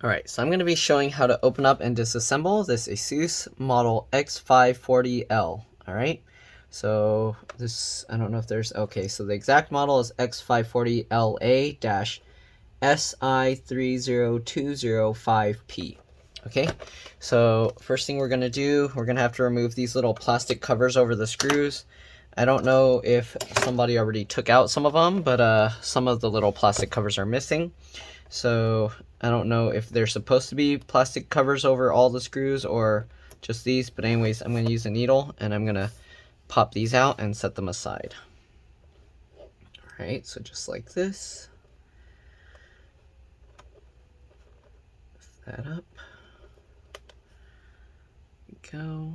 Alright, so I'm going to be showing how to open up and disassemble this ASUS model X540L. Alright, so this, I don't know if there's, okay, so the exact model is X540LA-SI30205P. Okay, so first thing we're going to do, we're going to have to remove these little plastic covers over the screws. I don't know if somebody already took out some of them, but some of the little plastic covers are missing. So I don't know if they're supposed to be plastic covers over all the screws or just these, but anyways, I'm going to use a needle and I'm going to pop these out and set them aside. Alright, so just like this. Lift that up. There we go.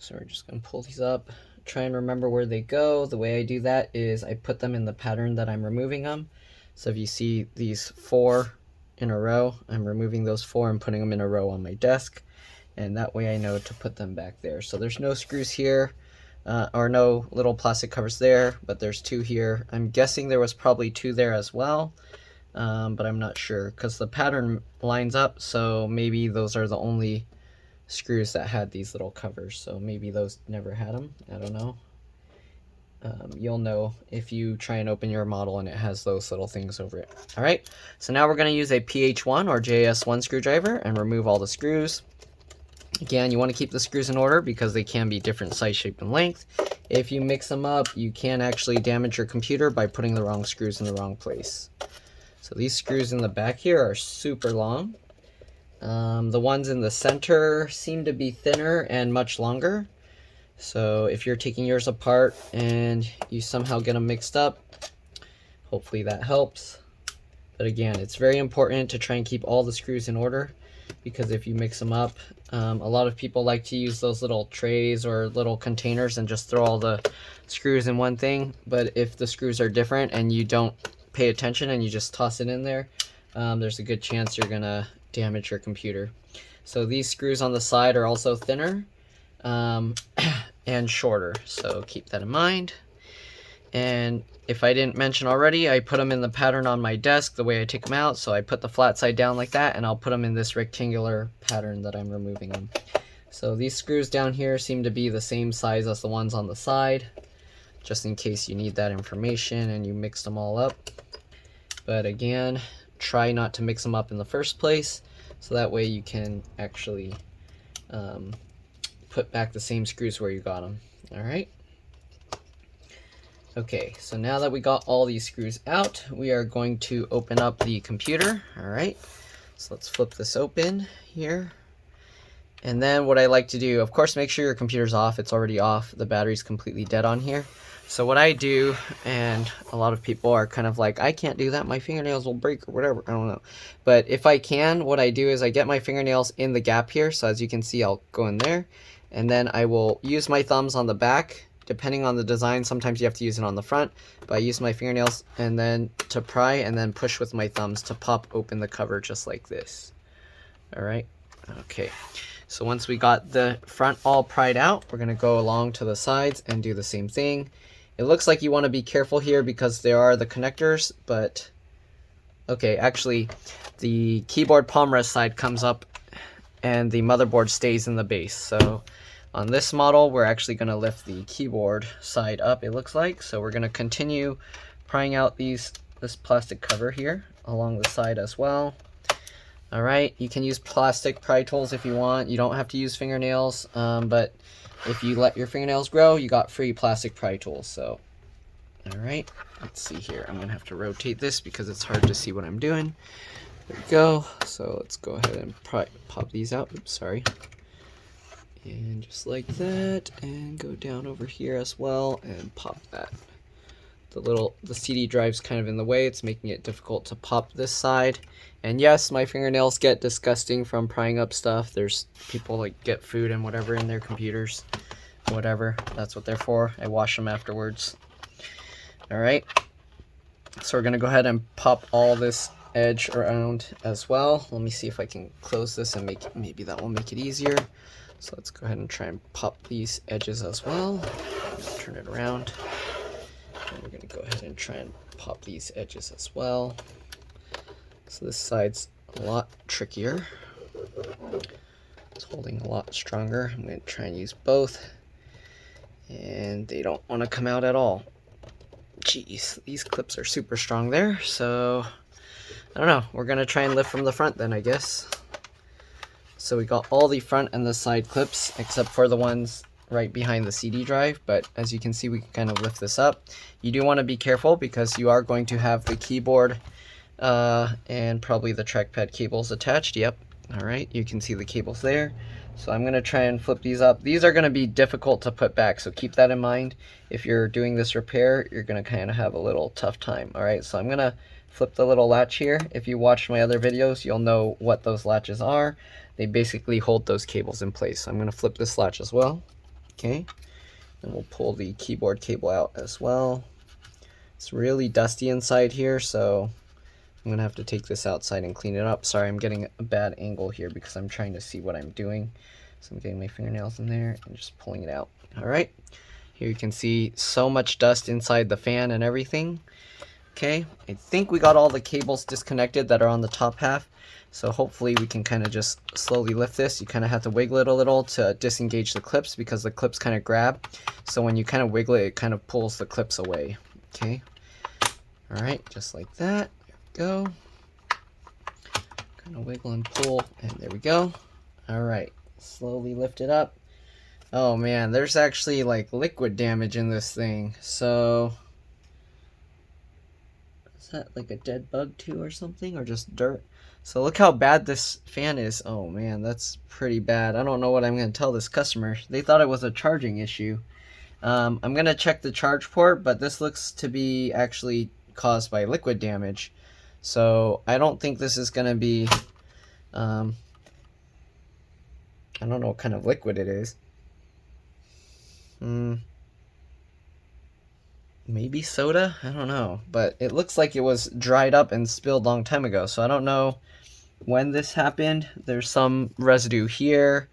So we're just going to pull these up, try and remember where they go. The way I do that is I put them in the pattern that I'm removing them. So if you see these 4 in a row, I'm removing those 4 and putting them in a row on my desk. And that way I know to put them back there. So there's no screws here, or no little plastic covers there, but there's 2 here. I'm guessing there was probably 2 there as well, but I'm not sure because the pattern lines up, so maybe those are the only screws that had these little covers, so maybe those never had them. I don't know. You'll know if you try and open your model and it has those little things over it. Alright, so now we're going to use a PH1 or JS1 screwdriver and remove all the screws. Again, you want to keep the screws in order because they can be different size, shape, and length. If you mix them up, you can actually damage your computer by putting the wrong screws in the wrong place. So these screws in the back here are super long. The ones in the center seem to be thinner and much longer. So if you're taking yours apart and you somehow get them mixed up, hopefully that helps. But again, it's very important to try and keep all the screws in order, because if you mix them up, a lot of people like to use those little trays or little containers and just throw all the screws in one thing. But if the screws are different and you don't pay attention and you just toss it in there, there's a good chance you're gonna damage your computer. So these screws on the side are also thinner and shorter, so keep that in mind. And if I didn't mention already, I put them in the pattern on my desk the way I take them out. So I put the flat side down like that, and I'll put them in this rectangular pattern that I'm removing them. So these screws down here seem to be the same size as the ones on the side, just in case you need that information and you mix them all up. But again, try not to mix them up in the first place, so that way you can actually put back the same screws where you got them. Alright. Okay, so now that we got all these screws out, we are going to open up the computer. Alright, so let's flip this open here. And then what I like to do, of course, make sure your computer's off. It's already off. The battery's completely dead on here. So what I do, and a lot of people are kind of like, I can't do that, my fingernails will break or whatever, I don't know. But if I can, what I do is I get my fingernails in the gap here. So as you can see, I'll go in there. And then I will use my thumbs on the back. Depending on the design, sometimes you have to use it on the front. But I use my fingernails and then to pry and then push with my thumbs to pop open the cover just like this. Alright, okay. So once we got the front all pried out, we're going to go along to the sides and do the same thing. It looks like you want to be careful here because there are the connectors, but okay, actually the keyboard palm rest side comes up and the motherboard stays in the base. So on this model, we're actually going to lift the keyboard side up, it looks like. So we're going to continue prying out this plastic cover here along the side as well. Alright, you can use plastic pry tools if you want. You don't have to use fingernails, but if you let your fingernails grow, you got free plastic pry tools. So, alright, let's see here. I'm going to have to rotate this because it's hard to see what I'm doing. There we go. So let's go ahead and pop these out. Oops, sorry. And just like that, and go down over here as well and pop that. The CD drive's kind of in the way. It's making it difficult to pop this side. And yes, my fingernails get disgusting from prying up stuff. There's people like get food and whatever in their computers. Whatever, that's what they're for. I wash them afterwards. Alright, so we're going to go ahead and pop all this edge around as well. Let me see if I can close this and maybe that will make it easier. So let's go ahead and try and pop these edges as well. Turn it around. And we're going to go ahead and try and pop these edges as well. So this side's a lot trickier. It's holding a lot stronger. I'm going to try and use both. And they don't want to come out at all. Jeez, these clips are super strong there. So, I don't know. We're going to try and lift from the front then, I guess. So we got all the front and the side clips, except for the ones right behind the CD drive. But as you can see, we can kind of lift this up. You do want to be careful because you are going to have the keyboard and probably the trackpad cables attached. Yep. All right. You can see the cables there. So I'm going to try and flip these up. These are going to be difficult to put back, so keep that in mind. If you're doing this repair, you're going to kind of have a little tough time. All right. So I'm going to flip the little latch here. If you watched my other videos, you'll know what those latches are. They basically hold those cables in place. So I'm going to flip this latch as well. Okay. And we'll pull the keyboard cable out as well. It's really dusty inside here, so I'm going to have to take this outside and clean it up. Sorry, I'm getting a bad angle here because I'm trying to see what I'm doing. So I'm getting my fingernails in there and just pulling it out. All right. Here you can see so much dust inside the fan and everything. Okay, I think we got all the cables disconnected that are on the top half. So hopefully we can kind of just slowly lift this. You kind of have to wiggle it a little to disengage the clips because the clips kind of grab. So when you kind of wiggle it, it kind of pulls the clips away. Okay, all right, just like that. There we go. Kind of wiggle and pull, and there we go. All right, slowly lift it up. Oh man, there's actually like liquid damage in this thing. So is that like a dead bug too or something, or just dirt? So look how bad this fan is. Oh man, that's pretty bad. I don't know what I'm going to tell this customer. They thought it was a charging issue. I'm going to check the charge port, but this looks to be actually caused by liquid damage. So I don't think this is going to be, I don't know what kind of liquid it is. Maybe soda? I don't know. But it looks like it was dried up and spilled a long time ago. So I don't know when this happened. There's some residue here.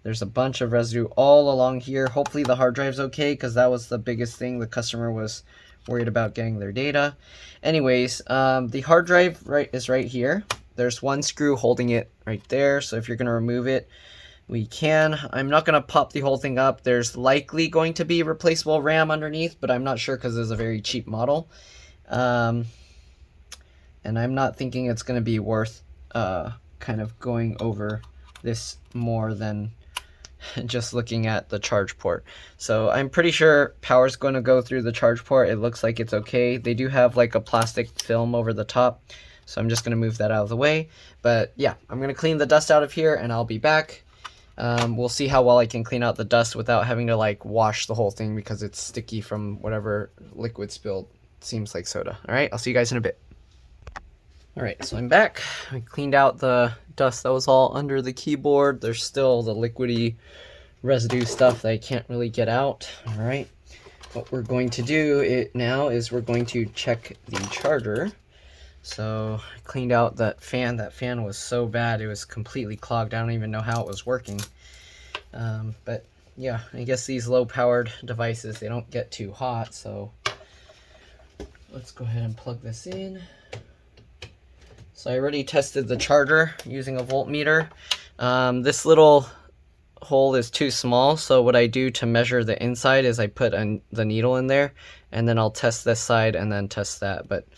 There's a bunch of residue all along here. Hopefully the hard drive's okay, because that was the biggest thing. The customer was worried about getting their data. Anyways, the hard drive is right here. There's one screw holding it right there. So if you're going to remove it, we can. I'm not going to pop the whole thing up. There's likely going to be replaceable RAM underneath, but I'm not sure because it's a very cheap model. And I'm not thinking it's going to be worth kind of going over this more than just looking at the charge port. So I'm pretty sure power's going to go through the charge port. It looks like it's okay. They do have like a plastic film over the top, so I'm just going to move that out of the way. But yeah, I'm going to clean the dust out of here and I'll be back. We'll see how well I can clean out the dust without having to like wash the whole thing because it's sticky from whatever liquid spilled. It seems like soda. All right, I'll see you guys in a bit. All right, so I'm back. I cleaned out the dust that was all under the keyboard. There's still the liquidy residue stuff that I can't really get out. All right, what we're going to do now is we're going to check the charger. So I cleaned out that fan. That fan was so bad, it was completely clogged. I don't even know how it was working. But yeah, I guess these low-powered devices, they don't get too hot. So let's go ahead and plug this in. So I already tested the charger using a voltmeter. This little hole is too small, so what I do to measure the inside is I put the needle in there, and then I'll test this side and then test that. But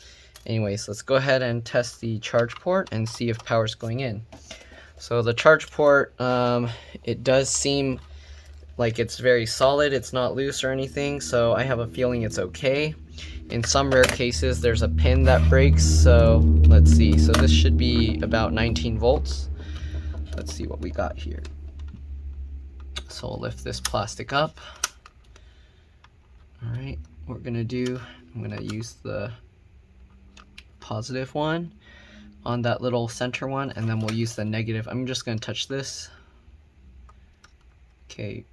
anyways, let's go ahead and test the charge port and see if power's going in. So the charge port, it does seem like it's very solid. It's not loose or anything, so I have a feeling it's okay. In some rare cases, there's a pin that breaks, so let's see. So this should be about 19 volts. Let's see what we got here. So we'll lift this plastic up. All right, what we're gonna do, I'm gonna use the positive one on that little center one, and then we'll use the negative. I'm just gonna touch this. Okay,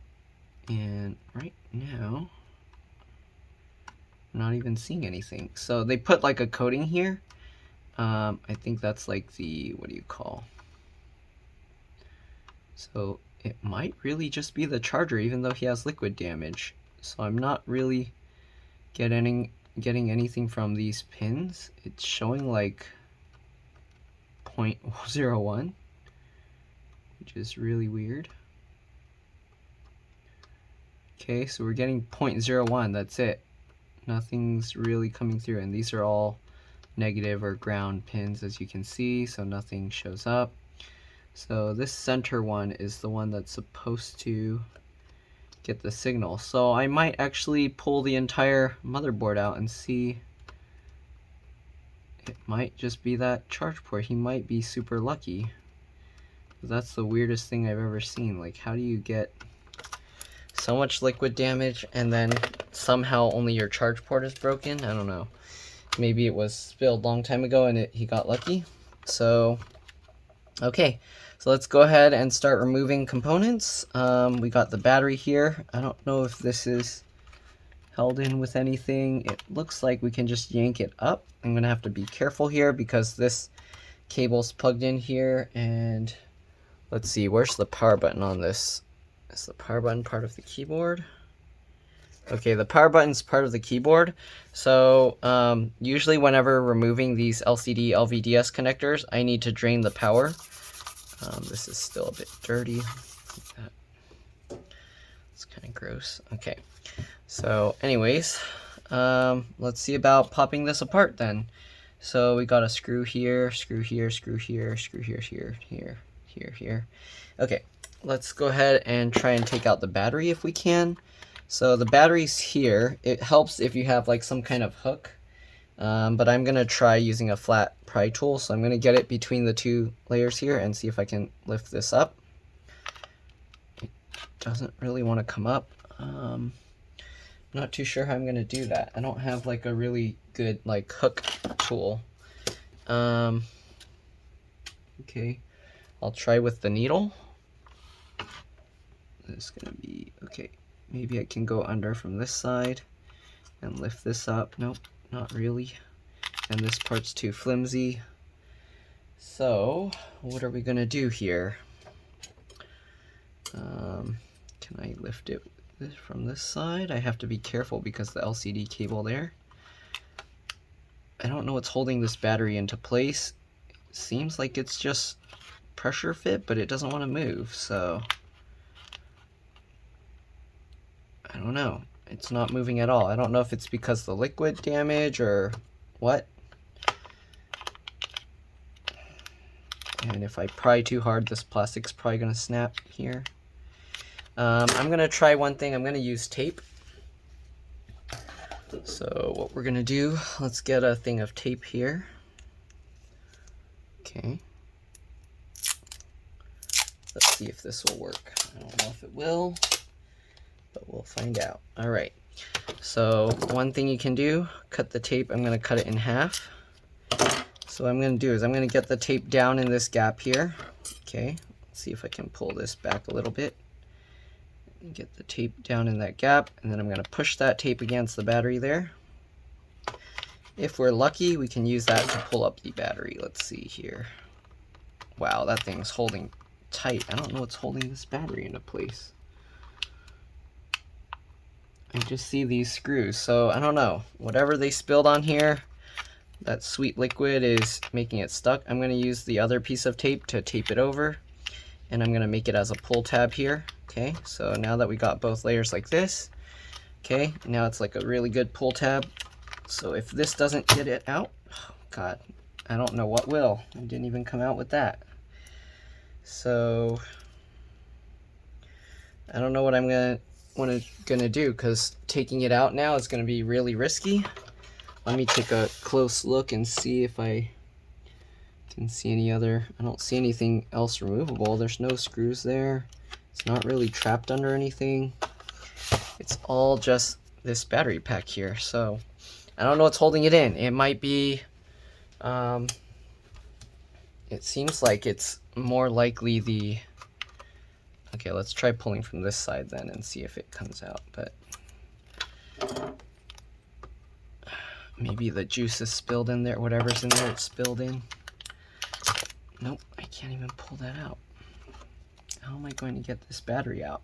and right now, I'm not even seeing anything. So they put like a coating here. I think that's like the, what do you call? So it might really just be the charger, even though he has liquid damage. So I'm not really getting anything from these pins. It's showing like 0.01, which is really weird. Okay, so we're getting 0.01, that's it. Nothing's really coming through, and these are all negative or ground pins, as you can see, so nothing shows up. So this center one is the one that's supposed to get the signal. So I might actually pull the entire motherboard out and see. It might just be that charge port. He might be super lucky. That's the weirdest thing I've ever seen. Like, how do you get so much liquid damage and then somehow only your charge port is broken? I don't know. Maybe it was spilled a long time ago and he got lucky. So, okay. So let's go ahead and start removing components. We got the battery here. I don't know if this is held in with anything. It looks like we can just yank it up. I'm gonna have to be careful here because this cable's plugged in here, and let's see, where's the power button on this? Is the power button part of the keyboard? Okay, the power button's part of the keyboard. So usually whenever removing these LCD LVDS connectors, I need to drain the power. This is still a bit dirty. It's kind of gross. Okay, so anyways, let's see about popping this apart then. So we got a screw here, screw here, screw here, screw here, here. Okay, let's go ahead and try and take out the battery if we can. So the battery's here. It helps if you have like some kind of hook, but I'm gonna try using a flat pry tool. So I'm gonna get it between the two layers here and see if I can lift this up. It doesn't really want to come up. Not too sure how I'm gonna do that. I don't have like a really good like hook tool. Okay, I'll try with the needle. It's gonna be okay. Maybe I can go under from this side and lift this up. Nope, not really. And this part's too flimsy. So what are we gonna do here? Can I lift it from this side? I have to be careful because the LCD cable there. I don't know what's holding this battery into place. It seems like it's just pressure fit, but it doesn't want to move, so I don't know. It's not moving at all. I don't know if it's because of the liquid damage or what. And if I pry too hard, this plastic's probably going to snap here. I'm going to try one thing. I'm going to use tape. So what we're going to do, let's get a thing of tape here. Okay. Let's see if this will work. I don't know if it will, but we'll find out. All right. So one thing you can do, cut the tape. I'm going to cut it in half. So what I'm going to do is I'm going to get the tape down in this gap here. Okay. Let's see if I can pull this back a little bit. Get the tape down in that gap, and then I'm going to push that tape against the battery there. If we're lucky, we can use that to pull up the battery. Let's see here. Wow, that thing's holding tight. I don't know what's holding this battery into place. I just see these screws, so I don't know. Whatever they spilled on here, that sweet liquid is making it stuck. I'm going to use the other piece of tape to tape it over, and I'm going to make it as a pull tab here. Okay, so now that we got both layers like this, okay, now it's like a really good pull tab. So if this doesn't get it out, oh God, I don't know what will. I didn't even come out with that. So I don't know what I'm gonna do, because taking it out now is gonna be really risky. Let me take a close look and see if I can see any other. I don't see anything else removable. There's no screws there. It's not really trapped under anything. It's all just this battery pack here. So I don't know what's holding it in. It might be, it seems like it's more likely the, okay, let's try pulling from this side then and see if it comes out. But maybe the juice is spilled in there. Whatever's in there, it's spilled in. Nope, I can't even pull that out. How am I going to get this battery out?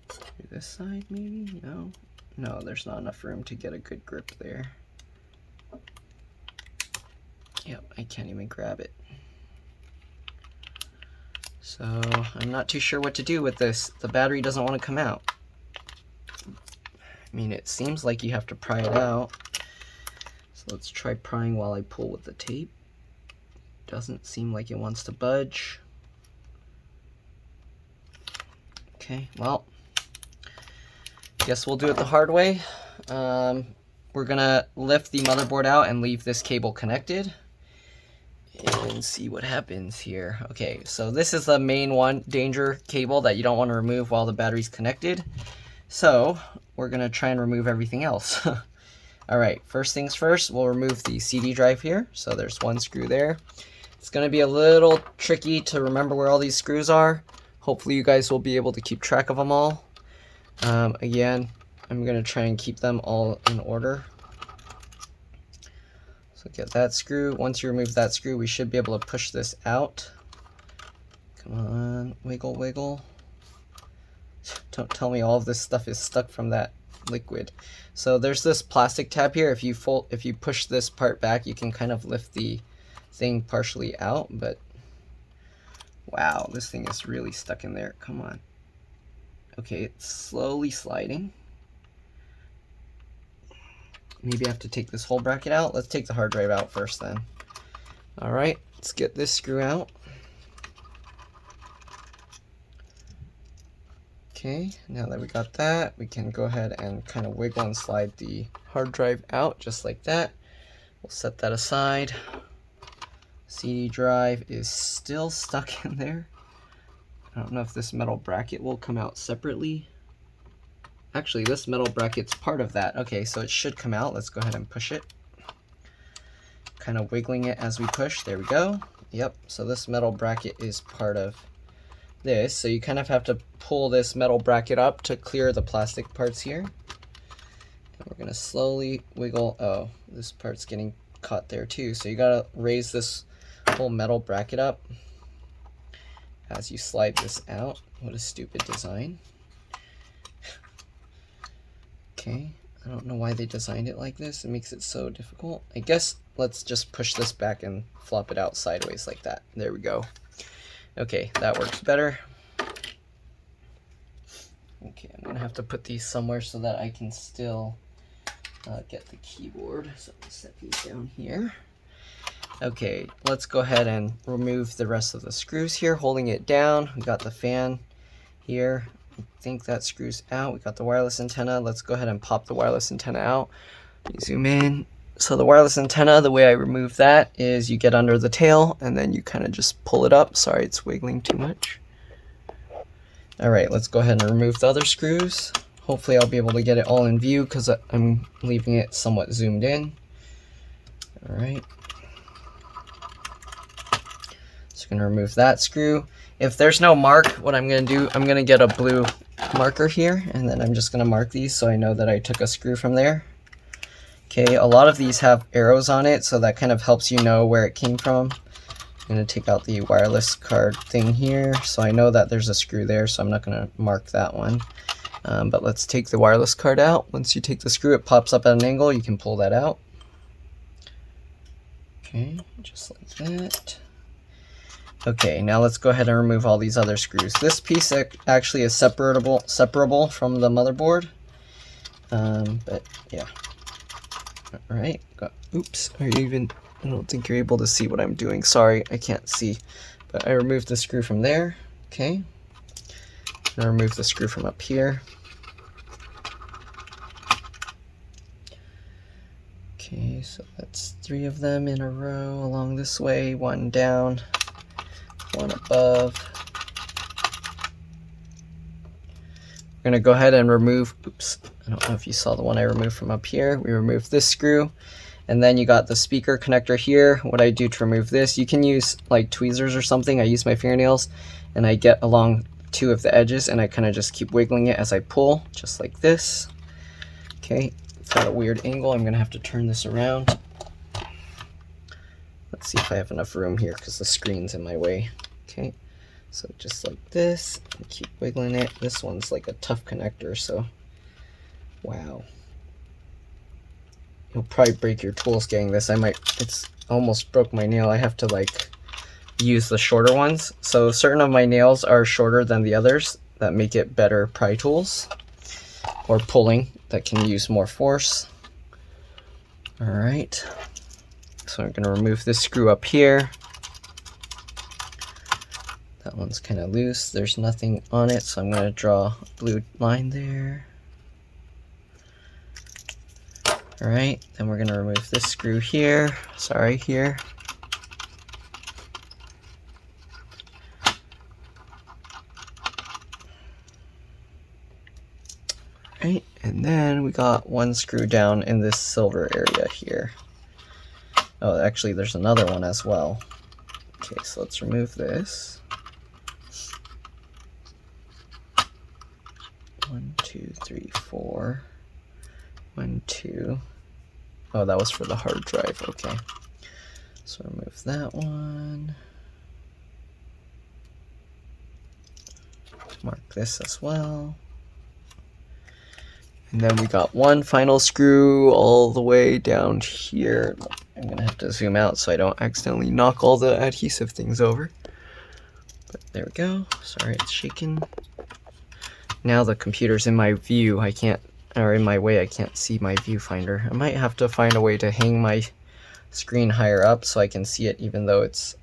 Through this side, maybe? No? No, there's not enough room to get a good grip there. Yep, I can't even grab it. So, I'm not too sure what to do with this. The battery doesn't want to come out. I mean, it seems like you have to pry it out. So let's try prying while I pull with the tape. Doesn't seem like it wants to budge. Okay, well, guess we'll do it the hard way. We're gonna lift the motherboard out and leave this cable connected and see what happens here. Okay, so this is the main one, danger cable that you don't want to remove while the battery's connected. So we're gonna try and remove everything else. All right, first things first, we'll remove the CD drive here. So there's one screw there. It's gonna be a little tricky to remember where all these screws are. Hopefully you guys will be able to keep track of them all. Again, I'm gonna try and keep them all in order. So get that screw. Once you remove that screw, we should be able to push this out. Come on, wiggle, wiggle. Don't tell me all of this stuff is stuck from that liquid. So there's this plastic tab here. If you push this part back, you can kind of lift the thing partially out, but wow, this thing is really stuck in there. Come on. Okay, it's slowly sliding. Maybe I have to take this whole bracket out. Let's take the hard drive out first then. All right, let's get this screw out. Okay, now that we got that, we can go ahead and kind of wiggle and slide the hard drive out just like that. We'll set that aside. CD drive is still stuck in there. I don't know if this metal bracket will come out separately. Actually, this metal bracket's part of that. Okay, so it should come out. Let's go ahead and push it. Kind of wiggling it as we push. There we go. Yep, so this metal bracket is part of this. So you kind of have to pull this metal bracket up to clear the plastic parts here. And we're gonna slowly wiggle. Oh, this part's getting caught there too. So you gotta raise this whole metal bracket up as you slide this out. What a stupid design. Okay, I don't know why they designed it like this. It makes it so difficult. I guess let's just push this back and flop it out sideways like that. There we go. Okay, that works better. Okay, I'm gonna have to put these somewhere so that I can still get the keyboard. So I'll set these down here. Okay, let's go ahead and remove the rest of the screws here, holding it down. We got the fan here. I think that screws out. We got the wireless antenna. Let's go ahead and pop the wireless antenna out. Zoom in. So the wireless antenna, the way I remove that is you get under the tail and then you kind of just pull it up. Sorry, it's wiggling too much. All right, let's go ahead and remove the other screws. Hopefully I'll be able to get it all in view because I'm leaving it somewhat zoomed in. All right. So I'm gonna remove that screw. If there's no mark, what I'm gonna do, I'm gonna get a blue marker here and then I'm just gonna mark these so I know that I took a screw from there. Okay, a lot of these have arrows on it, so that kind of helps you know where it came from. I'm gonna take out the wireless card thing here, so I know that there's a screw there, so I'm not gonna mark that one. But let's take the wireless card out. Once you take the screw, it pops up at an angle, you can pull that out. Okay, just like that. Okay, now let's go ahead and remove all these other screws. This piece actually is separable from the motherboard. But yeah. All right. Oops. I don't think you're able to see what I'm doing. Sorry, I can't see. But I removed the screw from there. Okay. Now remove the screw from up here. Okay, so that's 3 of them in a row along this way. 1 down, 1 above. We're gonna go ahead and remove, oops, I don't know if you saw the one I removed from up here. We removed this screw, and then you got the speaker connector here. What I do to remove this, you can use like tweezers or something. I use my fingernails, and I get along 2 of the edges, and I kind of just keep wiggling it as I pull, just like this. Okay, it's got a weird angle. I'm gonna have to turn this around. Let's see if I have enough room here because the screen's in my way. Okay, so just like this, keep wiggling it. This one's like a tough connector, so wow. You'll probably break your tools getting this. It's almost broke my nail. I have to like use the shorter ones. So certain of my nails are shorter than the others that make it better pry tools or pulling that can use more force. All right, so I'm gonna remove this screw up here. That one's kind of loose. There's nothing on it, so I'm gonna draw a blue line there. All right, then we're gonna remove this screw here. Sorry, here. Right, and then we got one screw down in this silver area here. Oh, actually there's another one as well. Okay, so let's remove this. 1, 2, 3, 4. 1, 2. Oh, that was for the hard drive. Okay, so remove that one. Mark this as well. And then we got one final screw all the way down here. I'm gonna have to zoom out so I don't accidentally knock all the adhesive things over. But there we go. Sorry, it's shaking. Now the computer's in my view. In my way, I can't see my viewfinder. I might have to find a way to hang my screen higher up so I can see it even though it's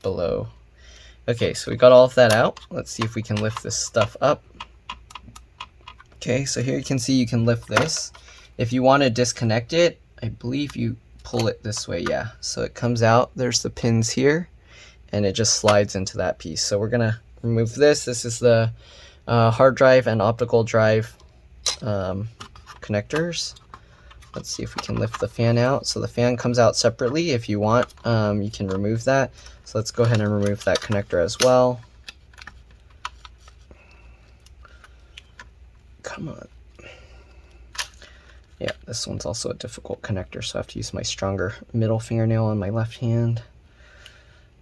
below. Okay, so we got all of that out. Let's see if we can lift this stuff up. Okay, so here you can see you can lift this. If you want to disconnect it, I believe you pull it this way, yeah. So it comes out, there's the pins here, and it just slides into that piece. So we're gonna remove this. This is the hard drive and optical drive connectors. Let's see if we can lift the fan out. So the fan comes out separately. If you want, you can remove that. So let's go ahead and remove that connector as well. Come on. Yeah, this one's also a difficult connector, so I have to use my stronger middle fingernail on my left hand.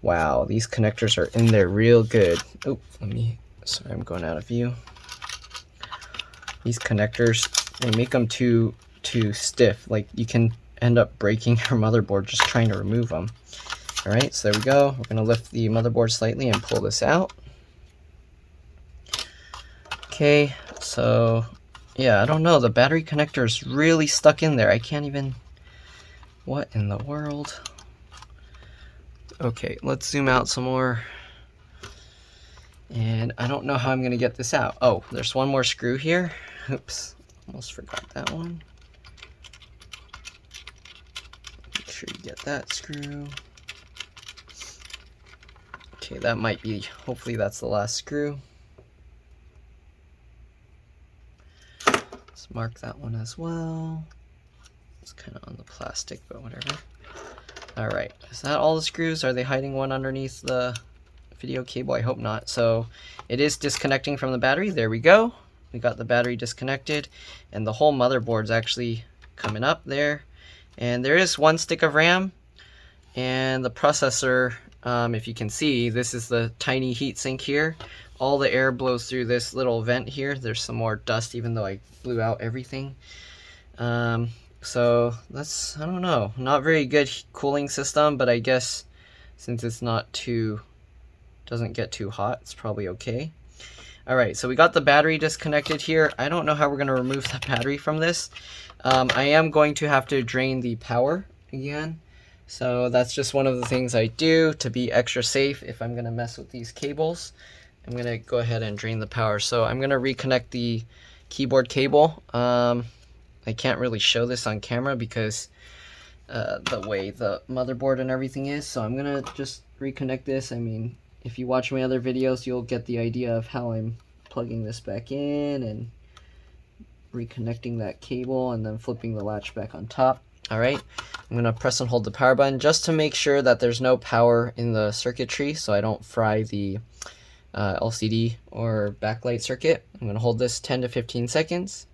Wow, these connectors are in there real good. Oh, sorry, I'm going out of view. These connectors, they make them too stiff. Like, you can end up breaking your motherboard just trying to remove them. All right, so there we go. We're gonna lift the motherboard slightly and pull this out. Okay, so yeah, I don't know, the battery connector is really stuck in there. I can't even, what in the world? Okay, let's zoom out some more. And I don't know how I'm gonna get this out. Oh, there's one more screw here. Oops, almost forgot that one. Make sure you get that screw. Okay, that might be, hopefully that's the last screw. Let's mark that one as well. It's kind of on the plastic, but whatever. All right, is that all the screws? Are they hiding one underneath the video cable? I hope not. So it is disconnecting from the battery. There we go. We got the battery disconnected, and the whole motherboard's actually coming up there. And there is one stick of RAM, and the processor, if you can see, this is the tiny heatsink here. All the air blows through this little vent here. There's some more dust, even though I blew out everything. So that's, I don't know, not very good cooling system, but I guess since it's not too, doesn't get too hot, it's probably okay. All right, so we got the battery disconnected here. I don't know how we're gonna remove the battery from this. I am going to have to drain the power again. So that's just one of the things I do to be extra safe if I'm gonna mess with these cables. I'm gonna go ahead and drain the power. So I'm gonna reconnect the keyboard cable. I can't really show this on camera because the way the motherboard and everything is. So I'm gonna just reconnect this. I mean, if you watch my other videos, you'll get the idea of how I'm plugging this back in and reconnecting that cable and then flipping the latch back on top. All right, I'm gonna press and hold the power button just to make sure that there's no power in the circuitry so I don't fry the LCD or backlight circuit. I'm gonna hold this 10 to 15 seconds.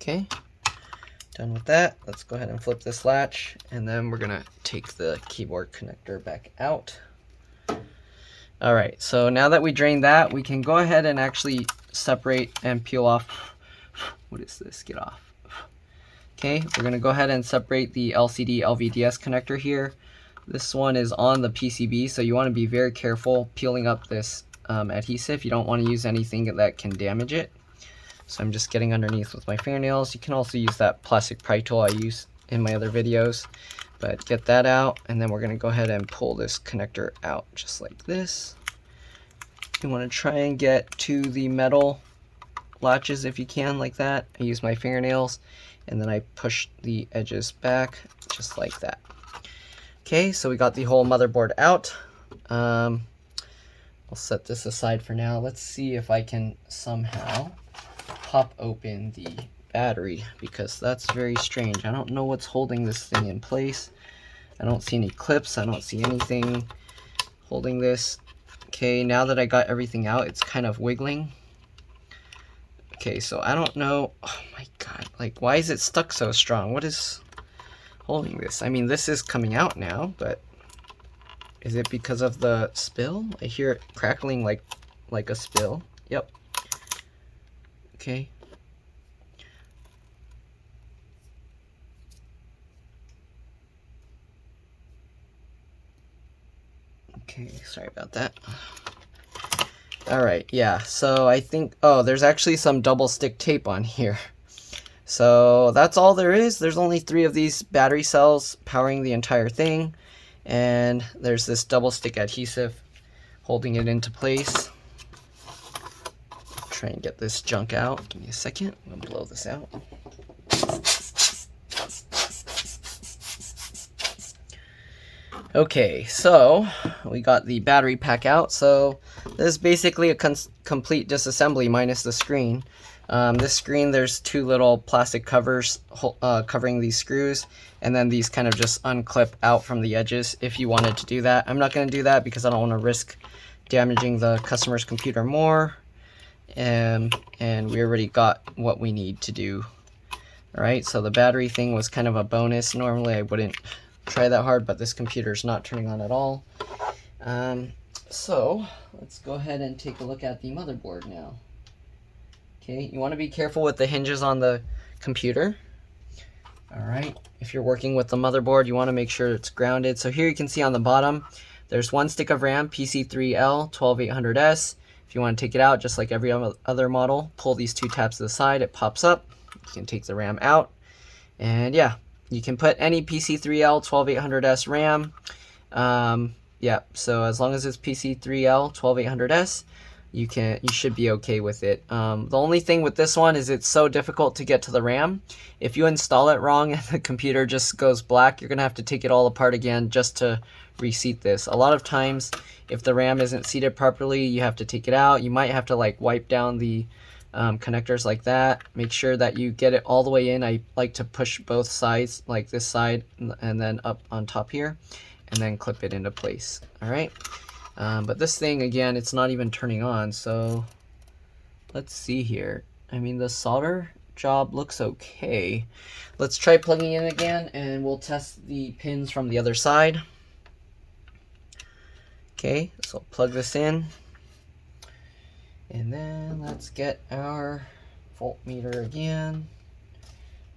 Okay, Done with that. Let's go ahead and flip this latch, and then we're gonna take the keyboard connector back out. All right, so now that we drained that, we can go ahead and actually separate and peel off. What is this? Get off. Okay, we're gonna go ahead and separate the LCD LVDS connector here. This one is on the PCB, so you want to be very careful peeling up this adhesive. You don't want to use anything that can damage it. So I'm just getting underneath with my fingernails. You can also use that plastic pry tool I use in my other videos. But get that out, and then we're going to go ahead and pull this connector out just like this. You want to try and get to the metal latches if you can, like that. I use my fingernails, and then I push the edges back just like that. Okay, so we got the whole motherboard out. I'll set this aside for now. Let's see if I can somehow pop open the battery, because that's very strange. I don't know what's holding this thing in place. I don't see any clips. I don't see anything holding this. Okay, now that I got everything out, it's kind of wiggling. Okay, so I don't know. Oh my god, like, why is it stuck so strong? What is holding this? I mean, this is coming out now, but is it because of the spill? I hear it crackling like a spill. Yep. Okay. Okay, sorry about that. Alright, yeah, so I think, oh, there's actually some double stick tape on here. So that's all there is. There's only 3 of these battery cells powering the entire thing. And there's this double stick adhesive holding it into place. Try and get this junk out. Give me a second. I'm gonna blow this out. Okay, so we got the battery pack out. So this is basically a complete disassembly minus the screen. This screen, there's 2 little plastic covers covering these screws, and then these kind of just unclip out from the edges if you wanted to do that. I'm not going to do that because I don't want to risk damaging the customer's computer more, and we already got what we need to do. Alright, so the battery thing was kind of a bonus. Normally I wouldn't try that hard, but this computer's not turning on at all. So let's go ahead and take a look at the motherboard now. Okay, you want to be careful with the hinges on the computer. Alright, if you're working with the motherboard, you want to make sure it's grounded. So here you can see on the bottom, there's 1 stick of RAM, PC3L-12800S. If you want to take it out, just like every other model, pull these 2 tabs to the side, it pops up. You can take the RAM out. And yeah, you can put any PC3L-12800S RAM. Yeah, so as long as it's PC3L-12800S, you should be okay with it. The only thing with this one is it's so difficult to get to the RAM. If you install it wrong and the computer just goes black, you're gonna have to take it all apart again just to reseat this. A lot of times, if the RAM isn't seated properly, you have to take it out. You might have to like wipe down the connectors like that. Make sure that you get it all the way in. I like to push both sides, like this side and then up on top here, and then clip it into place. All right. But this thing, again, it's not even turning on, so let's see here. I mean, the solder job looks okay. Let's try plugging in again, and we'll test the pins from the other side. Okay, so I'll plug this in. And then let's get our voltmeter again.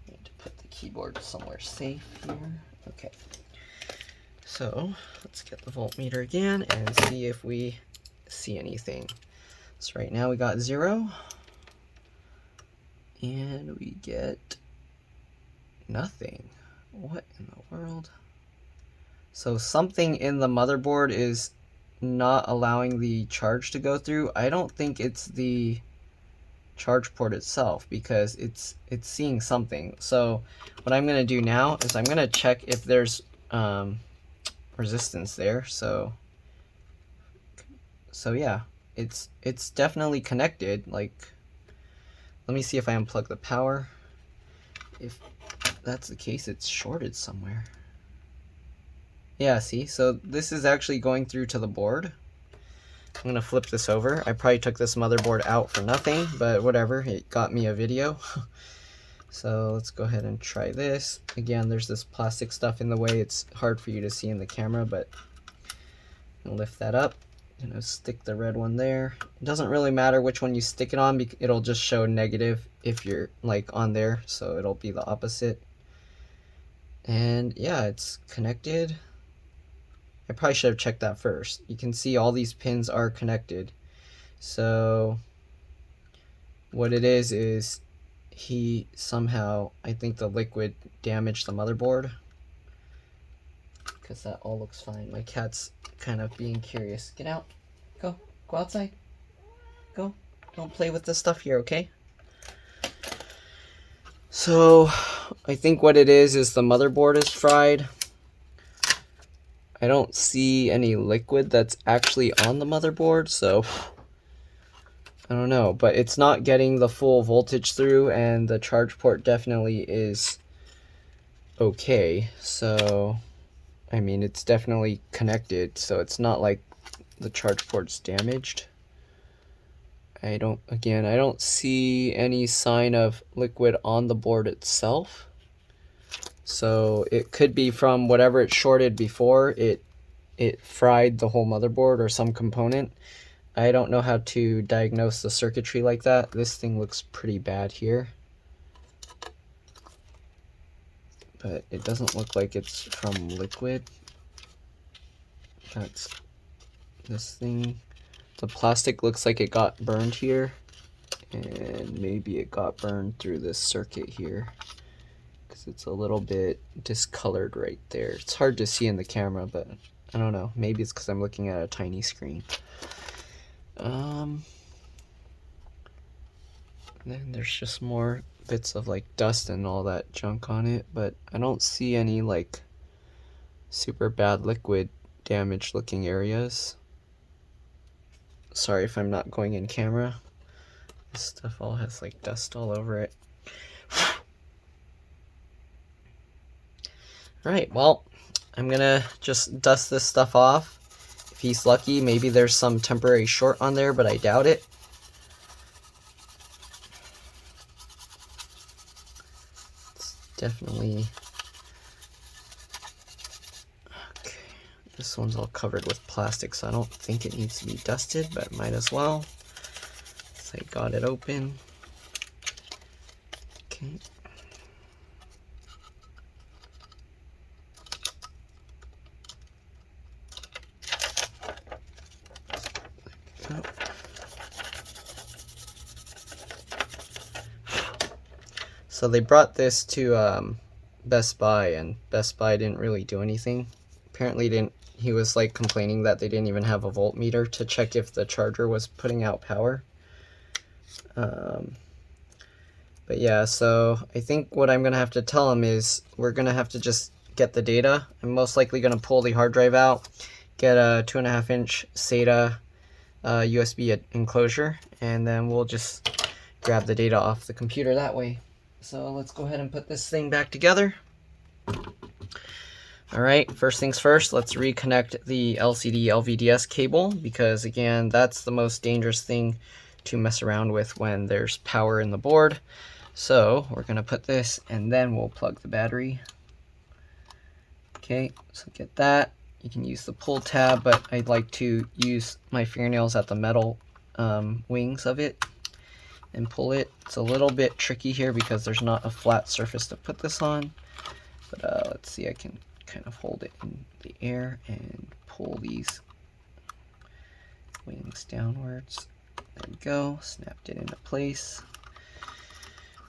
I need to put the keyboard somewhere safe here. Okay. So let's get the voltmeter again and see if we see anything. So right now we got 0, and we get nothing. What in the world? So something in the motherboard is not allowing the charge to go through. I don't think it's the charge port itself, because it's seeing something. So what I'm going to do now is I'm going to check if there's resistance there. So yeah, it's definitely connected. Like, let me see if I unplug the power. If that's the case, it's shorted somewhere. Yeah, see, so this is actually going through to the board. I'm gonna flip this over. I probably took this motherboard out for nothing, but whatever, it got me a video. So let's go ahead and try this. Again, there's this plastic stuff in the way. It's hard for you to see in the camera, but I'll lift that up. Stick the red one there. It doesn't really matter which one you stick it on, it'll just show negative if you're like on there, so it'll be the opposite. And yeah, it's connected. I probably should have checked that first. You can see all these pins are connected. So what it is he somehow, I think the liquid damaged the motherboard, because that all looks fine. My cat's kind of being curious. Get out. Go outside. Go. Don't play with this stuff here, okay? So I think what it is the motherboard is fried. I don't see any liquid that's actually on the motherboard, so I don't know, but it's not getting the full voltage through, and the charge port definitely is okay. So I mean, it's definitely connected, so it's not like the charge port's damaged. I don't see any sign of liquid on the board itself. So it could be from whatever it shorted before, it fried the whole motherboard or some component. I don't know how to diagnose the circuitry like that. This thing looks pretty bad here, but it doesn't look like it's from liquid. That's this thing. The plastic looks like it got burned here, and maybe it got burned through this circuit here, because it's a little bit discolored right there. It's hard to see in the camera, but I don't know. Maybe it's because I'm looking at a tiny screen. Then there's just more bits of like dust and all that junk on it, but I don't see any like super bad liquid damage looking areas. Sorry if I'm not going in camera. This stuff all has like dust all over it. Alright, well, I'm gonna just dust this stuff off. If he's lucky, maybe there's some temporary short on there, but I doubt it. It's definitely... Okay, this one's all covered with plastic, so I don't think it needs to be dusted, but might as well. So I got it open. Okay. So they brought this to Best Buy, and Best Buy didn't really do anything. Apparently he was like complaining that they didn't even have a voltmeter to check if the charger was putting out power. But yeah, so I think what I'm gonna have to tell him is we're gonna have to just get the data. I'm most likely gonna pull the hard drive out, get a 2.5-inch SATA USB enclosure, and then we'll just grab the data off the computer that way. So let's go ahead and put this thing back together. Alright, first things first, let's reconnect the LCD LVDS cable, because again, that's the most dangerous thing to mess around with when there's power in the board. So we're going to put this, and then we'll plug the battery. Okay, so get that. You can use the pull tab, but I'd like to use my fingernails at the metal wings of it and pull it. It's a little bit tricky here because there's not a flat surface to put this on, but let's see, I can kind of hold it in the air and pull these wings downwards. There we go, snapped it into place.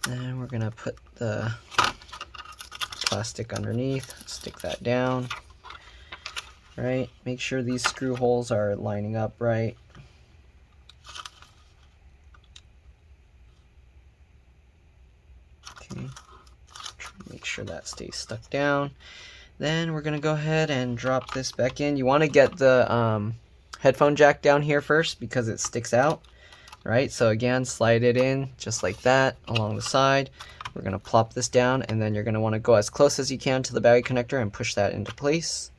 Then we're gonna put the plastic underneath, stick that down. Right, make sure these screw holes are lining up right. Okay, make sure that stays stuck down. Then we're gonna go ahead and drop this back in. You want to get the headphone jack down here first because it sticks out. Right, so again, slide it in just like that along the side. We're gonna plop this down, and then you're gonna want to go as close as you can to the battery connector and push that into place.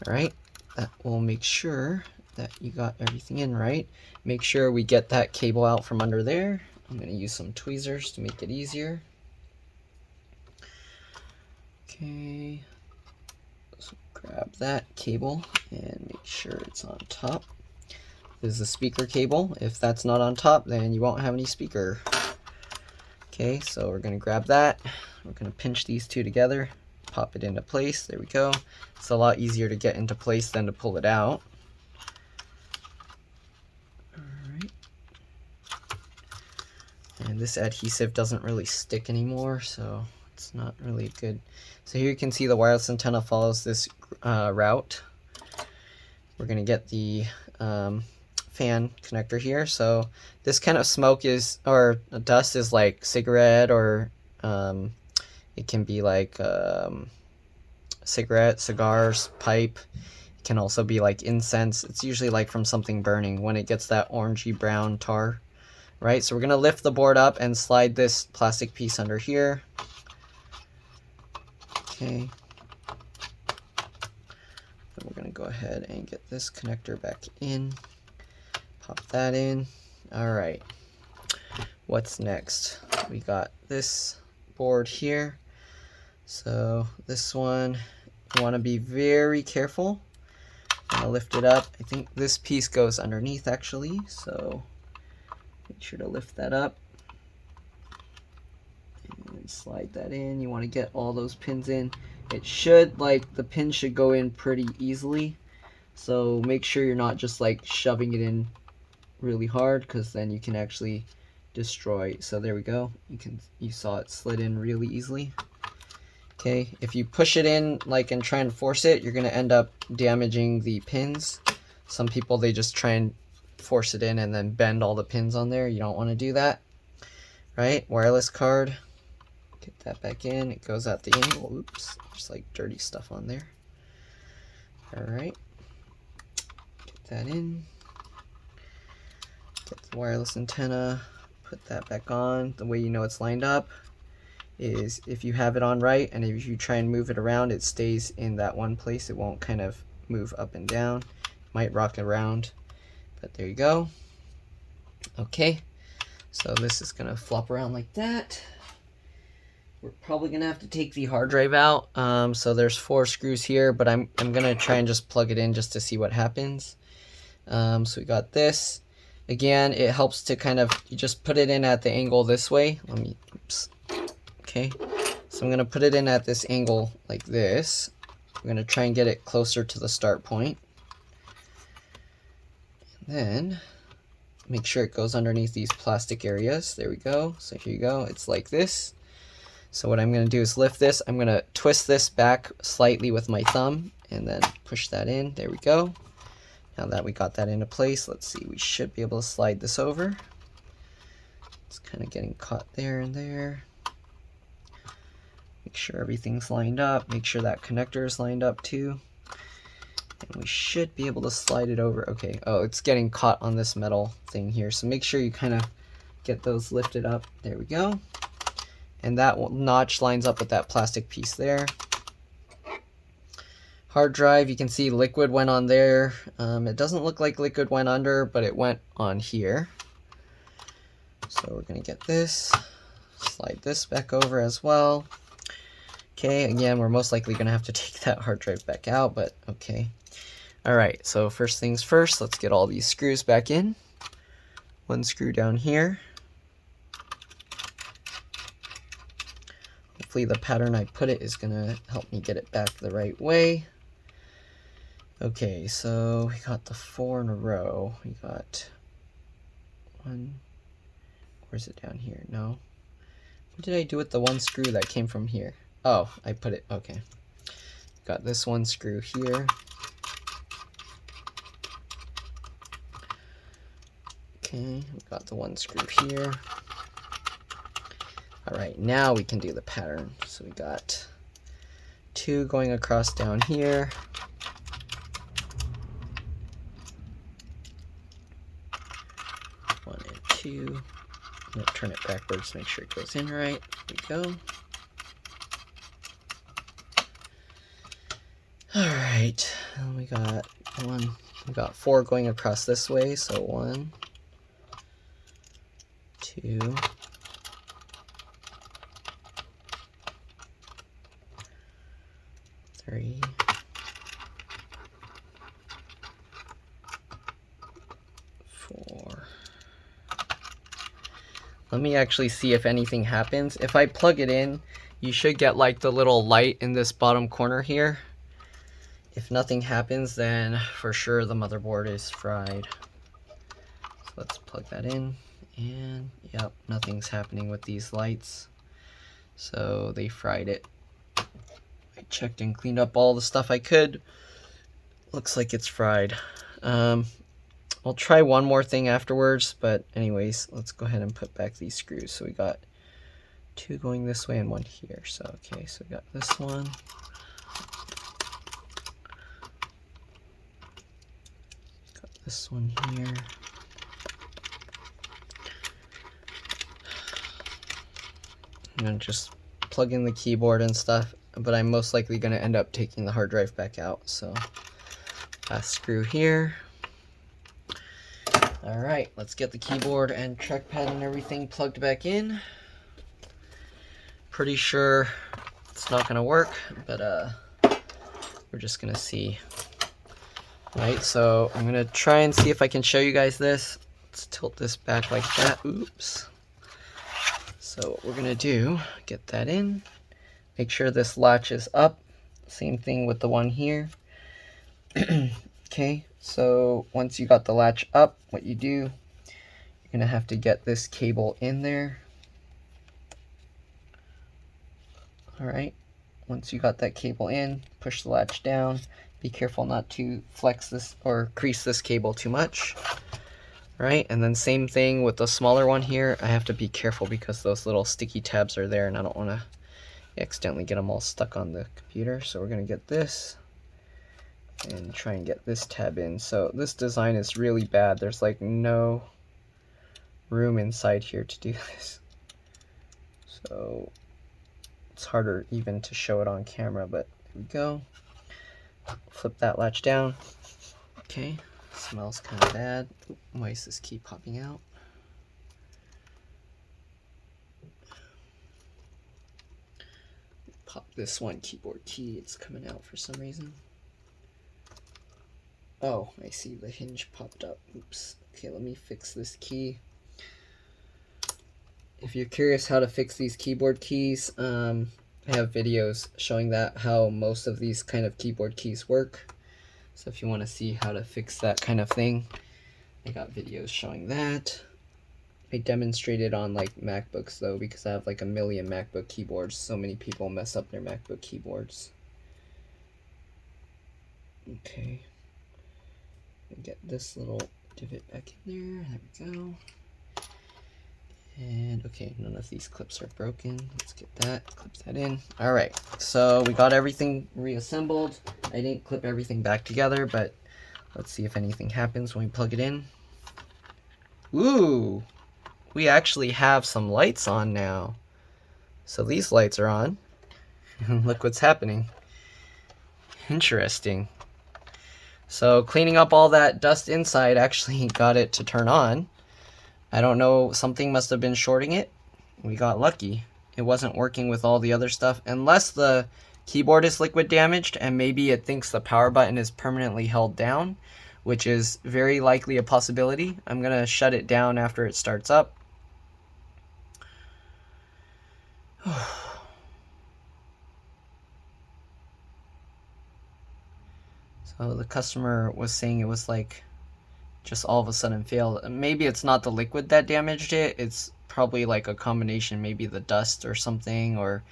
Alright, that will make sure that you got everything in right. Make sure we get that cable out from under there. I'm going to use some tweezers to make it easier. Okay, so grab that cable and make sure it's on top. This is the speaker cable. If that's not on top, then you won't have any speaker. Okay, so we're going to grab that. We're going to pinch these two together, pop it into place. There we go. It's a lot easier to get into place than to pull it out. Alright. And this adhesive doesn't really stick anymore, so it's not really good. So here you can see the wireless antenna follows this route. We're going to get the fan connector here. So this kind of smoke is, or dust is like cigarette, or it can be like cigarette, cigars, pipe. It can also be like incense. It's usually like from something burning when it gets that orangey brown tar, right? So we're gonna lift the board up and slide this plastic piece under here. Okay. Then we're gonna go ahead and get this connector back in. Pop that in. All right. What's next? We got this board here. So this one, you want to be very careful. I'm gonna lift it up. I think this piece goes underneath actually, so make sure to lift that up and slide that in. You want to get all those pins in. It should, like, the pin should go in pretty easily, so make sure you're not just like shoving it in really hard, because then you can actually destroy. So there we go. You saw it slid in really easily. Okay, if you push it in like and try and force it, you're gonna end up damaging the pins. Some people, they just try and force it in and then bend all the pins on there. You don't want to do that, right? Wireless card, get that back in. It goes at the angle. Oops, there's like dirty stuff on there. All right, get that in. Get the wireless antenna, put that back on. The way you know it's lined up is if you have it on right, and if you try and move it around, it stays in that one place. It won't kind of move up and down. It might rock around, but there you go. Okay, so this is gonna flop around like that. We're probably gonna have to take the hard drive out. So there's 4 screws here, but I'm gonna try and just plug it in just to see what happens. So we got this. Again, it helps to kind of, you just put it in at the angle this way. Oops. Okay, so I'm going to put it in at this angle like this. I'm going to try and get it closer to the start point. And then make sure it goes underneath these plastic areas. There we go. So here you go. It's like this. So what I'm going to do is lift this. I'm going to twist this back slightly with my thumb and then push that in. There we go. Now that we got that into place, let's see, we should be able to slide this over. It's kind of getting caught there and there. Make sure everything's lined up. Make sure that connector is lined up too. And we should be able to slide it over. Okay, oh, it's getting caught on this metal thing here. So make sure you kind of get those lifted up. There we go. And that notch lines up with that plastic piece there. Hard drive, you can see liquid went on there. It doesn't look like liquid went under, but it went on here. So we're gonna get this, slide this back over as well. Okay, again, we're most likely gonna have to take that hard drive back out, but okay. All right, so first things first, let's get all these screws back in. One screw down here. Hopefully the pattern I put it is gonna help me get it back the right way. Okay, so we got the 4 in a row. We got 1, where's it down here? No. What did I do with the 1 screw that came from here? Oh, I put it, okay. Got this 1 screw here. Okay, we got the 1 screw here. All right, now we can do the pattern. So we got 2 going across down here. One and 2. I'm gonna turn it backwards to make sure it goes in right. There we go. All right, and we got 1. We got 4 going across this way. So 1, 2. 3, 4. Let me actually see if anything happens. If I plug it in, you should get like the little light in this bottom corner here. If nothing happens, then for sure the motherboard is fried. So let's plug that in, and yep, nothing's happening with these lights. So they fried it. I checked and cleaned up all the stuff I could. Looks like it's fried. I'll try one more thing afterwards, but anyways, let's go ahead and put back these screws. So we got 2 going this way and 1 here. So okay, so we got this one. Got this one here. I'm gonna just plug in the keyboard and stuff, but I'm most likely gonna end up taking the hard drive back out. So last screw here. Alright, let's get the keyboard and trackpad and everything plugged back in. Pretty sure it's not gonna work, but we're just gonna see. Alright, so I'm gonna try and see if I can show you guys this. Let's tilt this back like that. Oops. So what we're gonna do, get that in, make sure this latch is up. Same thing with the one here. Okay, so once you got the latch up, what you do, you're gonna have to get this cable in there. All right, once you got that cable in, push the latch down. Be careful not to flex this or crease this cable too much. All right, and then same thing with the smaller one here. I have to be careful because those little sticky tabs are there and I don't wanna accidentally get them all stuck on the computer. So we're gonna get this and try and get this tab in. So this design is really bad. There's like no room inside here to do this. So it's harder even to show it on camera, but there we go. Flip that latch down. Okay, smells kind of bad. Why is this key popping out? Pop this one keyboard key, it's coming out for some reason. Oh, I see the hinge popped up. Oops. Okay, let me fix this key. If you're curious how to fix these keyboard keys, I have videos showing that, how most of these kind of keyboard keys work. So if you want to see how to fix that kind of thing, I got videos showing that. I demonstrated on like MacBooks though, because I have like 1 million MacBook keyboards. So many people mess up their MacBook keyboards. Okay. Get this little divot back in there. There we go. And okay, none of these clips are broken. Let's get that, clip that in. All right, so we got everything reassembled. I didn't clip everything back together, but let's see if anything happens when we plug it in. Ooh, we actually have some lights on now. So these lights are on. Look what's happening. Interesting. So cleaning up all that dust inside actually got it to turn on. I don't know, something must have been shorting it. We got lucky. It wasn't working with all the other stuff, unless the keyboard is liquid damaged and maybe it thinks the power button is permanently held down, which is very likely a possibility. I'm gonna shut it down after it starts up. So the customer was saying it was like just all of a sudden failed. Maybe it's not the liquid that damaged it, it's probably like a combination, maybe the dust or something, or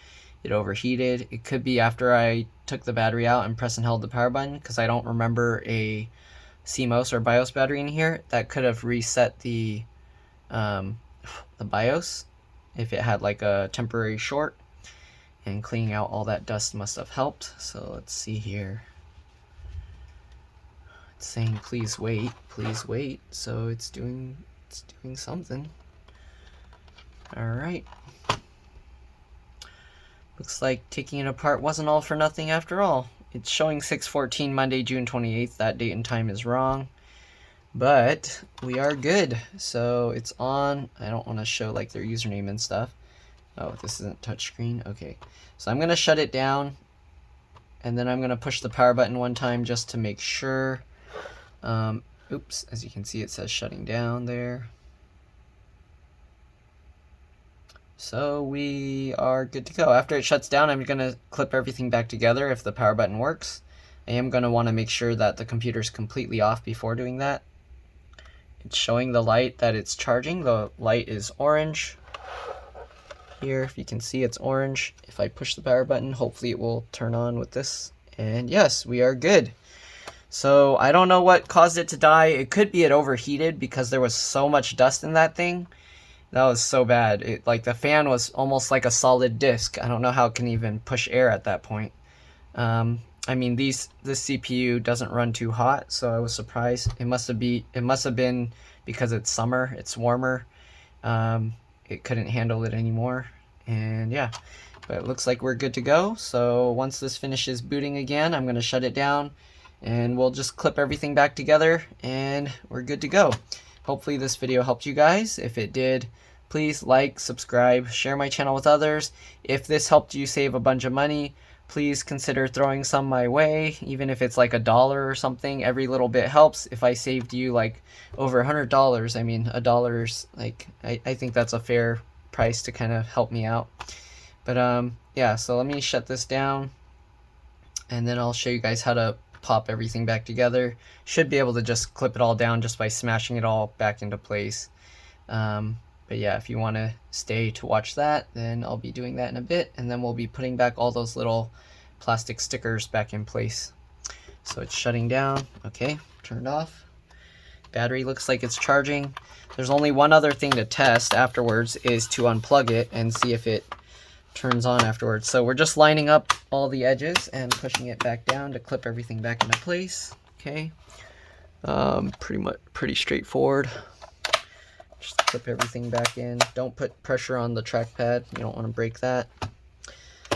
it overheated. It could be after I took the battery out and pressed and held the power button, because I don't remember a CMOS or BIOS battery in here. That could have reset the BIOS if it had like a temporary short, and cleaning out all that dust must have helped. So let's see here. It's saying please wait, so it's doing something. All right, looks like taking it apart wasn't all for nothing after all. It's showing 6/14 Monday, June 28th. That date and time is wrong, but we are good. So it's on. I don't want to show like their username and stuff. Oh, this isn't touchscreen. Okay, so I'm gonna shut it down and then I'm going to push the power button one time just to make sure. Oops, as you can see it says shutting down there. So we are good to go. After it shuts down, I'm going to clip everything back together if the power button works. I am going to want to make sure that the computer's completely off before doing that. It's showing the light that it's charging. The light is orange. Here, if you can see, it's orange. If I push the power button, hopefully it will turn on with this. And yes, we are good. So I don't know what caused it to die. It could be it overheated because there was so much dust in that thing. That was so bad. Like the fan was almost like a solid disc. I don't know how it can even push air at that point. I mean, this CPU doesn't run too hot, so I was surprised. It must have been because it's summer, it's warmer. It couldn't handle it anymore, and yeah. But it looks like we're good to go. So once this finishes booting again, I'm gonna shut it down, and we'll just clip everything back together, and we're good to go. Hopefully this video helped you guys. If it did, please like, subscribe, share my channel with others. If this helped you save a bunch of money, please consider throwing some my way, even if it's like $1 or something. Every little bit helps. If I saved you like over $100, I mean, $1 like, I think that's a fair price to kind of help me out. But yeah, so let me shut this down, and then I'll show you guys how to pop everything back together. Should be able to just clip it all down just by smashing it all back into place. But yeah, if you want to stay to watch that, then I'll be doing that in a bit, and then we'll be putting back all those little plastic stickers back in place. So it's shutting down. Okay, turned off. Battery looks like it's charging. There's only one other thing to test afterwards, is to unplug it and see if it turns on afterwards. So we're just lining up all the edges and pushing it back down to clip everything back into place. Okay, pretty straightforward. Just clip everything back in. Don't put pressure on the trackpad. You don't want to break that.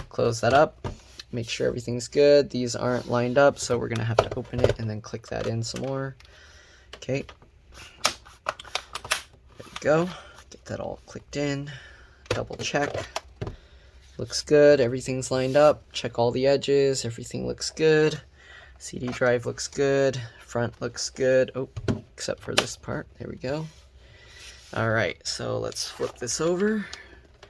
Close that up. Make sure everything's good. These aren't lined up, so we're gonna have to open it and then click that in some more. Okay. There we go. Get that all clicked in. Double check. Looks good. Everything's lined up. Check all the edges. Everything looks good. CD drive looks good. Front looks good. Oh, except for this part. There we go. All right, so let's flip this over.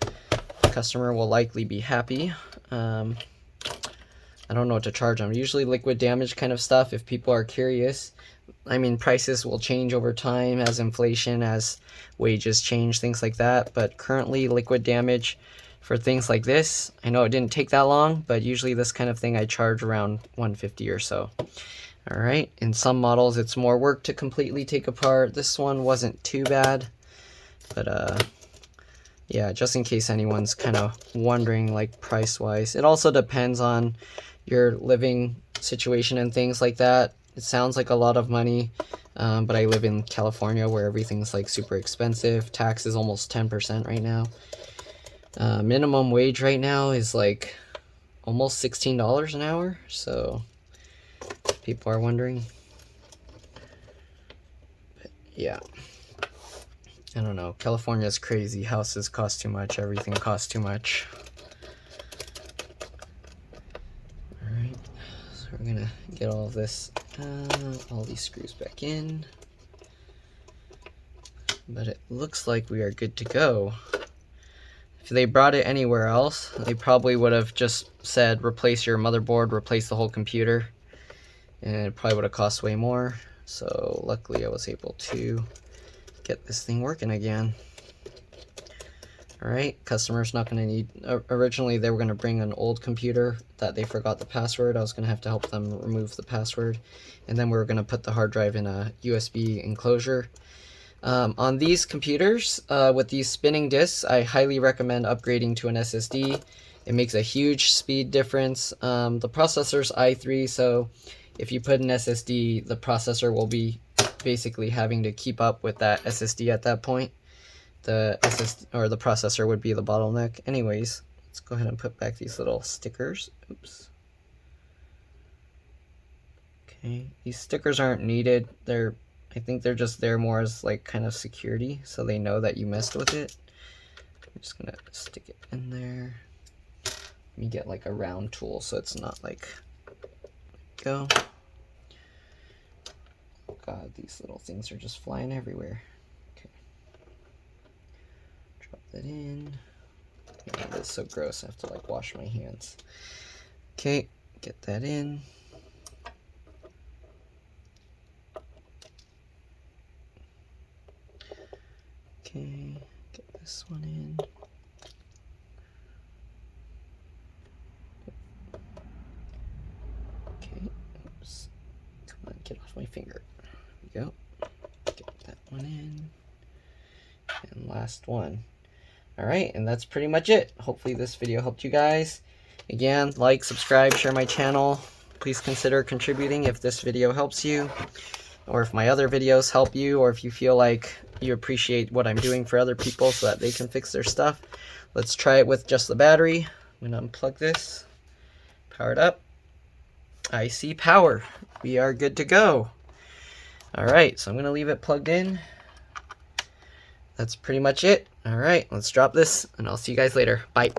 The customer will likely be happy. I don't know what to charge them. Usually liquid damage kind of stuff, if people are curious. I mean, prices will change over time as inflation, as wages change, things like that. But currently liquid damage for things like this, I know it didn't take that long, but usually this kind of thing I charge around $150 or so. All right, in some models it's more work to completely take apart. This one wasn't too bad, but yeah, just in case anyone's kind of wondering, like, price wise, it also depends on your living situation and things like that. It sounds like a lot of money, but I live in California where everything's like super expensive. Tax is almost 10% right now. Minimum wage right now is like almost $16 an hour, so people are wondering. But yeah, I don't know, California's crazy. Houses cost too much, everything costs too much. Alright, so we're gonna get all of this, all these screws back in. But it looks like we are good to go. If they brought it anywhere else, they probably would have just said replace your motherboard, replace the whole computer, and it probably would have cost way more. So luckily I was able to get this thing working again. Alright, customer's not going to need, originally they were going to bring an old computer that they forgot the password. I was going to have to help them remove the password, and then we were going to put the hard drive in a USB enclosure. On these computers, with these spinning disks, I highly recommend upgrading to an SSD. It makes a huge speed difference. The processor's i3, so if you put an SSD, the processor will be basically having to keep up with that SSD at that point. The SSD, or the processor, would be the bottleneck. Anyways, let's go ahead and put back these little stickers. Oops. Okay, these stickers aren't needed. I think they're just there more as like kind of security, so they know that you messed with it. I'm just gonna stick it in there. Let me get like a round tool so it's not like go. Oh God, these little things are just flying everywhere. Okay. Drop that in. Yeah, that's so gross. I have to like wash my hands. Okay, get that in. Okay, get this one in. Okay, oops. Come on, get off my finger. There we go. Get that one in. And last one. Alright, and that's pretty much it. Hopefully this video helped you guys. Again, like, subscribe, share my channel. Please consider contributing if this video helps you, or if my other videos help you, or if you feel like you appreciate what I'm doing for other people so that they can fix their stuff. Let's try it with just the battery. I'm going to unplug this. Power it up. I see power. We are good to go. Alright, so I'm going to leave it plugged in. That's pretty much it. Alright, let's drop this, and I'll see you guys later. Bye.